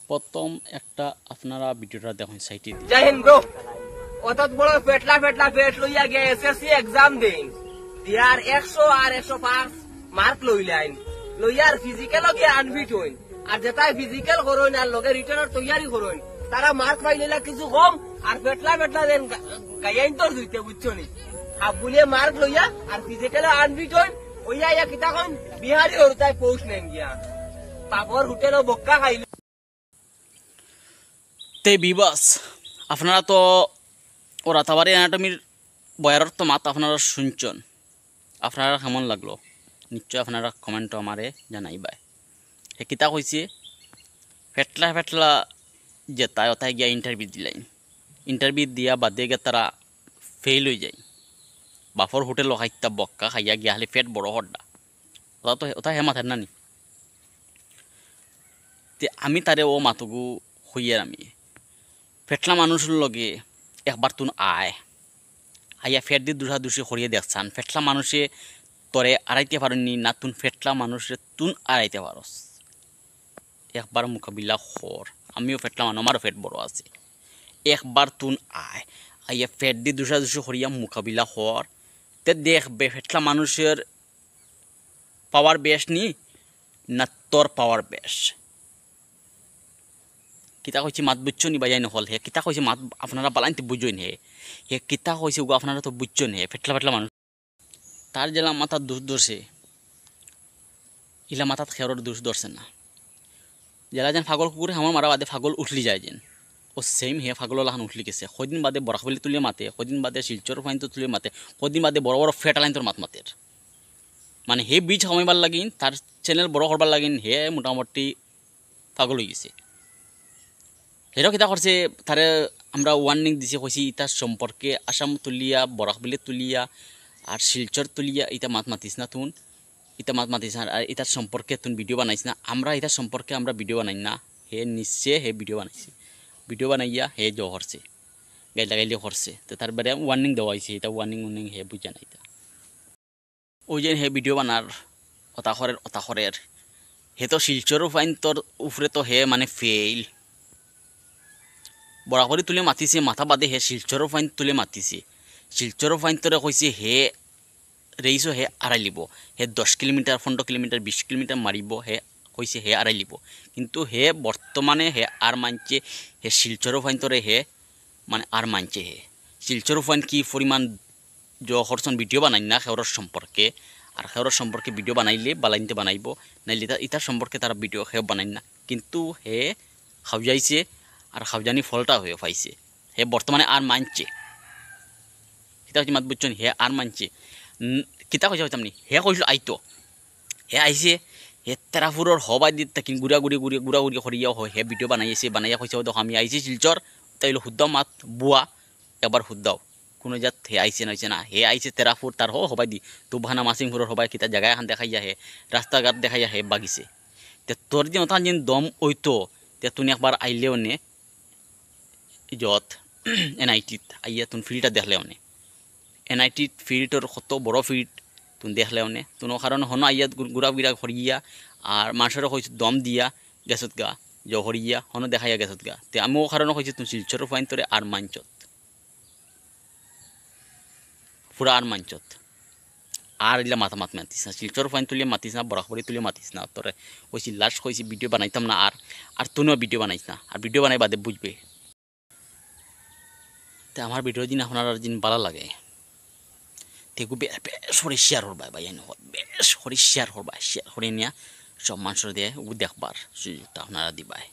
প্রথম একটা আপনারা ভিডিওটা দেখুন সাইটে জয় হিন্দ ব্রো অত বড় পেটলা পেটলা পেট লইয়া গে এসএসসি এক্সাম দেন ইয়ার 100 আর 105 মার্ক লইলাইন লইয়ার ফিজিক্যাল কে আনফিট হইন আর যেটা ফিজিক্যাল করইন আর লগে রিটার্নের তৈয়ারি করইন তারা মার্ক পাইলেলা কিছু কম আর পেটলা পেটলা দেন গায়াইন তো দিতে বুঝছনি হাবুলিয়ে মার্ক লইয়া আর ফিজিক্যাল আনফিট হইন ওইয়া ইয়া কিতা কইন বিহারি হরতায় পোস্ট নেন গিয়া পাপর হোটেল বক্কা খাইল তে বিবাস আপনারা তো ও রাতাবাড়ি অ্যানাটমির বয়ারর তো মাত আপনারা শুনছেন আপনারা কেমন লাগলো নিশ্চয় আপনারা কমেন্ট আমারে জানাইবাই হে কিতা কইছে ফেটলা ফেটলা যেতায় ওতায় গিয়া ইন্টারভিউ দিলাইন ইন্টারভিউ দিয়া বাদে গিয়ে তারা ফেল হয়ে যায় বাফর হোটেল খাইতা বক্কা খাইয়া গিয়া হলে ফেট বড় হড্ডা ওটা তো ওটা হে মাথার নানি তে আমি তারে ও মাতগু হইয়ার আমি ফেটলা মানুষের লগে একবার তুন আইয়া ফেট দিয়ে দুসা দুসি সরিয়ে দেখছান ফেটলা মানুষে তরে আড়াইতে পারেননি না তুন ফেটলা মানুষে তুন আড়াইতে পারস একবার মোকাবিলা হর আমিও ফেটলা মানুষ আমারও ফেট বড় আছে একবার তুন আইয়া ফেট দিয়ে দুসা দুসি সরিয়া মোকাবিলা হর তে দেখবে ফেটলা মানুষের পাওয়ার বেশ নি না তোর পাওয়ার বেশ কিতা কইছি মাত বুঝছো নি বাজাই নহল হে কিতা কইছি মাত আপনারা বালাইতে বুঝইন হে কিতা কইছি গো আপনারা তো বুঝছো নি ফেটলা ফেটলা মানুষ তার জেলা মাথার দোষ ধরছে ইলা মাথাত খেরর দোষ ধরছে না জেলা যেন ফাগল কুকুরে আমার মারা বাদে ফাগল উঠলি যায় যেন ও সেম হে ফাগল লাহান উঠলি গেছে কদিন বাদে বরাকবলি তুলে মাতে কদিন বাদে শিলচর ফাইন তো তুলে মাতে কদিন বাদে বড় বড় ফেটালাইন তোর মাত মাতের মানে হে বীজ কমাইবার লাগিন তার চ্যানেল বড় করবার লাগিন হে মোটামুটি পাগল হয়ে গেছে হেরো কিতা করছে তারে আমরা ওয়ার্নিং দিছি কইছি ইতার সম্পর্কে আসাম তুলিয়া বরাকবলি তুলিয়া আর শিলচর তুলিয়া ইতা মাত মাতিস না তুন ইতা মাত মাতিস না আর ইতার সম্পর্কে তুন ভিডিও বানাইস না আমরা ইতার সম্পর্কে আমরা ভিডিও বানাই না হে নিশ্চয় হে ভিডিও বানাইছে ভিডিও বানাইয়া হে জ করছে গাইলা গাইলে করছে তো তারপরে ওয়ার্নিং দেওয়া হয়েছে এটা ওয়ার্নিং হে বুঝা না ইতা ওই যে হে ভিডিও বানার অতাখরের হে তো শিলচরও ফাইন তোর উপরে তো হে মানে ফেইল বরাকরি তুলে মাতিছে মাথা বাদে হে শিলচরও ফাইন তুলে মাতিছে শিলচরও ফাইন তোরে কইছে হে রেইসও হে আড়াই লিব হে 10 কিলোমিটার 15 কিলোমিটার 20 কিলোমিটার মারিব হে কইছে হে আড়াই লিব কিন্তু হে বর্তমানে হে আর মানছে হে শিলচরও ফাইন তোরে হে মানে আর মানছে হে শিলচরও ফাইন কি পরিমাণ হরসন ভিডিও বানাই না খেওরর সম্পর্কে আর খেওরর সম্পর্কে ভিডিও বানাইলে বালাইনতে বানাইব নাইলে ইতার সম্পর্কে তারা ভিডিও খেয়ে বানাই না কিন্তু হে খাওয়াইছে আর খাওয়ানি ফলটা হয়ে পাইছে হে বর্তমানে আর মানছে কিতা হচ্ছে মাত বুঝছেন হে আর মানছে কিতা কইছে হইতাম নি হে কইছিল আইতো হে আইছে হে তেরাফুরর হবাই দিত তাকি গুড়াগুড়ি করিয়াও হে ভিডিও বানাইছে বানাইয়া কইছে দেখো আমি আইছি শিলচর তাইলে শুদ্ধাও মাত বুয়া এবার শুদ্ধাও কোনো জাত হে আইছে নাইছে না হে আইছে তেরাফুর তার হবাই দি তো ভানা মাসিংপুরের হবাই কিতা জায়গায় এখন দেখাইয়া হে রাস্তাঘাট দেখাইয়া হে বাগিছে তে তোর যে ওটা যেন দম ওইতো তে তুই একবার আইলেও নে যত এনআইটিত আইয়া তুন ফিল্ডটা দেখলেও নে এনআইটি ফিল্ডর কত বড় ফিল্ড তুন দেখলেও নে তুন কারণ হন আইয়া গুড়া হরিয়া আর মানুষের হয়েছে দম দিয়া গেছত গা হরিয়া হন দেখাইয়া গেছত গা তে আমিও কারণ হয়েছে তুন শিলচর ফাইন তোরে আর মাঞ্চত পুরা আর মাঞ্চত আর ইলা মাথা মাতিস না শিলচর ফাইন তুলে মাতিস না বরাকবরি তুলে মাতিস না তোরে কইছি লাস্ট কইছি ভিডিও বানাইতাম না আর তুইও ভিডিও বানাইস না আর ভিডিও বানাই বাদে বুঝবে তে আমার ভিডিও দিন আপনার দিন ভালো লাগে তেগু বেশ করে শেয়ার করবা ভাই বেশ করে শেয়ার করবা শেয়ার করে নিয়ে সব মানুষের দিয়ে দেখবার সুযোগটা আপনারা দিবাই।